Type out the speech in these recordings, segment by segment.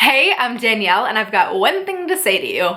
Hey, I'm Danielle, and I've got one thing to say to you.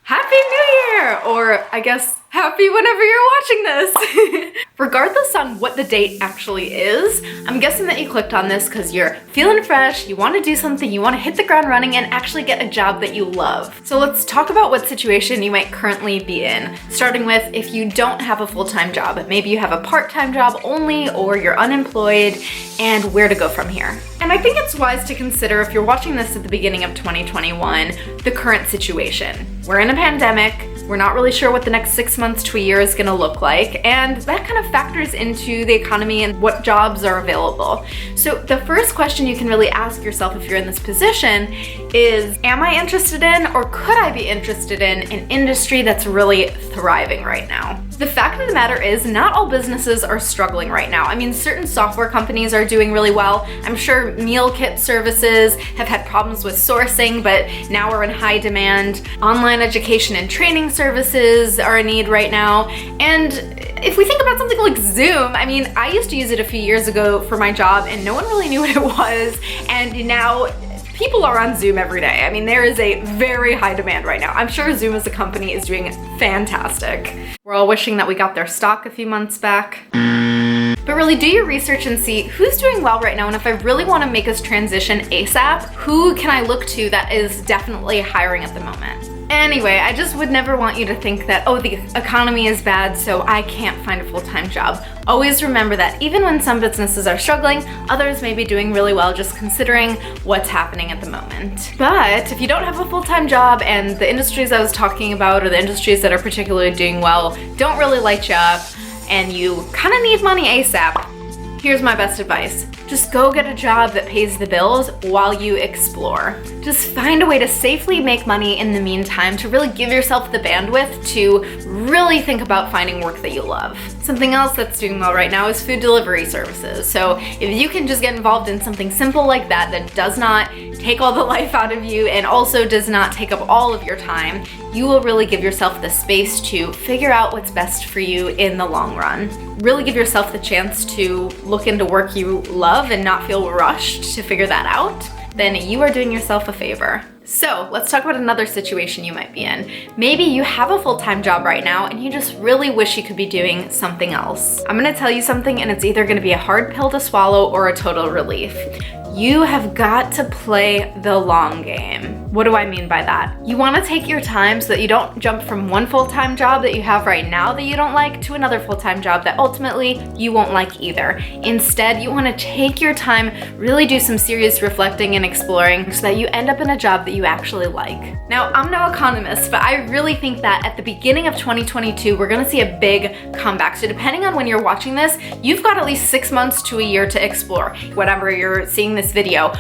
Happy New Year! Or I guess happy whenever you're watching this. Regardless on what the date actually is, I'm guessing that you clicked on this because you're feeling fresh, you want to do something, you want to hit the ground running and actually get a job that you love. So let's talk about what situation you might currently be in, starting with if you don't have a full-time job. Maybe you have a part-time job only, or you're unemployed, and where to go from here. And I think it's wise to consider, if you're watching this at the beginning of 2021, the current situation. We're in a pandemic. We're not really sure what the next 6 months to a year is gonna look like, and that kind of factors into the economy and what jobs are available. So the first question you can really ask yourself if you're in this position is, am I interested in, or could I be interested in, an industry that's really thriving right now? The fact of the matter is, not all businesses are struggling right now. I mean, certain software companies are doing really well. I'm sure meal kit services have had problems with sourcing, but now we're in high demand. Online education and training services are a need right now. And if we think about something like Zoom, I mean, I used to use it a few years ago for my job and no one really knew what it was. And now people are on Zoom every day. I mean, there is a very high demand right now. I'm sure Zoom as a company is doing fantastic. We're all wishing that we got their stock a few months back. But really do your research and see who's doing well right now, and if I really want to make this transition ASAP, who can I look to that is definitely hiring at the moment? Anyway, I just would never want you to think that, oh, the economy is bad, so I can't find a full-time job. Always remember that even when some businesses are struggling, others may be doing really well, just considering what's happening at the moment. But if you don't have a full-time job and the industries I was talking about, or the industries that are particularly doing well, don't really light you up, and you kind of need money ASAP, here's my best advice. Just go get a job that pays the bills while you explore. Just find a way to safely make money in the meantime, to really give yourself the bandwidth to really think about finding work that you love. Something else that's doing well right now is food delivery services. So if you can just get involved in something simple like that, that does not take all the life out of you and also does not take up all of your time, you will really give yourself the space to figure out what's best for you in the long run. Really give yourself the chance to look into work you love and not feel rushed to figure that out. Then you are doing yourself a favor. So let's talk about another situation you might be in. Maybe you have a full-time job right now and you just really wish you could be doing something else. I'm gonna tell you something, and it's either gonna be a hard pill to swallow or a total relief. You have got to play the long game. What do I mean by that? You want to take your time so that you don't jump from one full-time job that you have right now that you don't like to another full-time job that ultimately you won't like either. Instead, you want to take your time, really do some serious reflecting and exploring so that you end up in a job that you actually like. Now, I'm no economist, but I really think that at the beginning of 2022, we're going to see a big comeback. So depending on when you're watching this, you've got at least 6 months to a year to explore. Whenever you're seeing this video,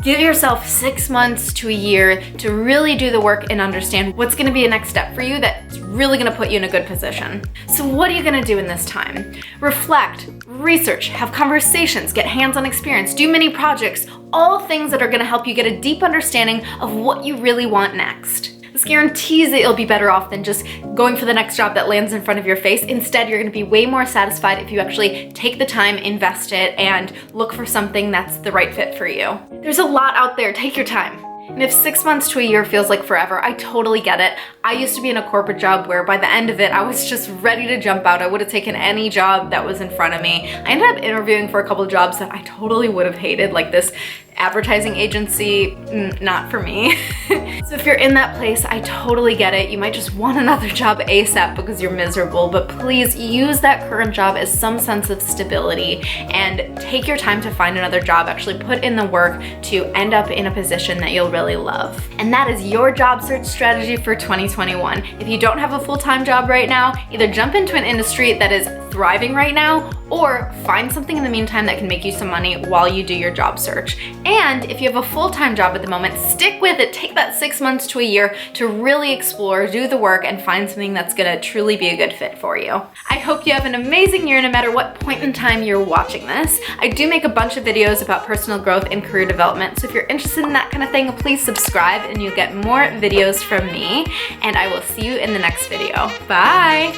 give yourself 6 months to a year to really do the work and understand what's gonna be a next step for you that's really gonna put you in a good position. So what are you gonna do in this time? Reflect, research, have conversations, get hands-on experience, do mini projects, all things that are gonna help you get a deep understanding of what you really want next. This guarantees that you'll be better off than just going for the next job that lands in front of your face. Instead, you're gonna be way more satisfied if you actually take the time, invest it, and look for something that's the right fit for you. There's a lot out there, take your time. And if 6 months to a year feels like forever, I totally get it. I used to be in a corporate job where by the end of it, I was just ready to jump out. I would have taken any job that was in front of me. I ended up interviewing for a couple of jobs that I totally would have hated, like this advertising agency, not for me. So if you're in that place, I totally get it. You might just want another job ASAP because you're miserable, but please use that current job as some sense of stability and take your time to find another job. Actually put in the work to end up in a position that you'll really love. And that is your job search strategy for 2021. If you don't have a full-time job right now, either jump into an industry that is thriving right now, or find something in the meantime that can make you some money while you do your job search. And if you have a full-time job at the moment, stick with it. Take that 6 months to a year to really explore, do the work, and find something that's gonna truly be a good fit for you. I hope you have an amazing year no matter what point in time you're watching this. I do make a bunch of videos about personal growth and career development, so if you're interested in that kind of thing, please subscribe and you'll get more videos from me, and I will see you in the next video. Bye!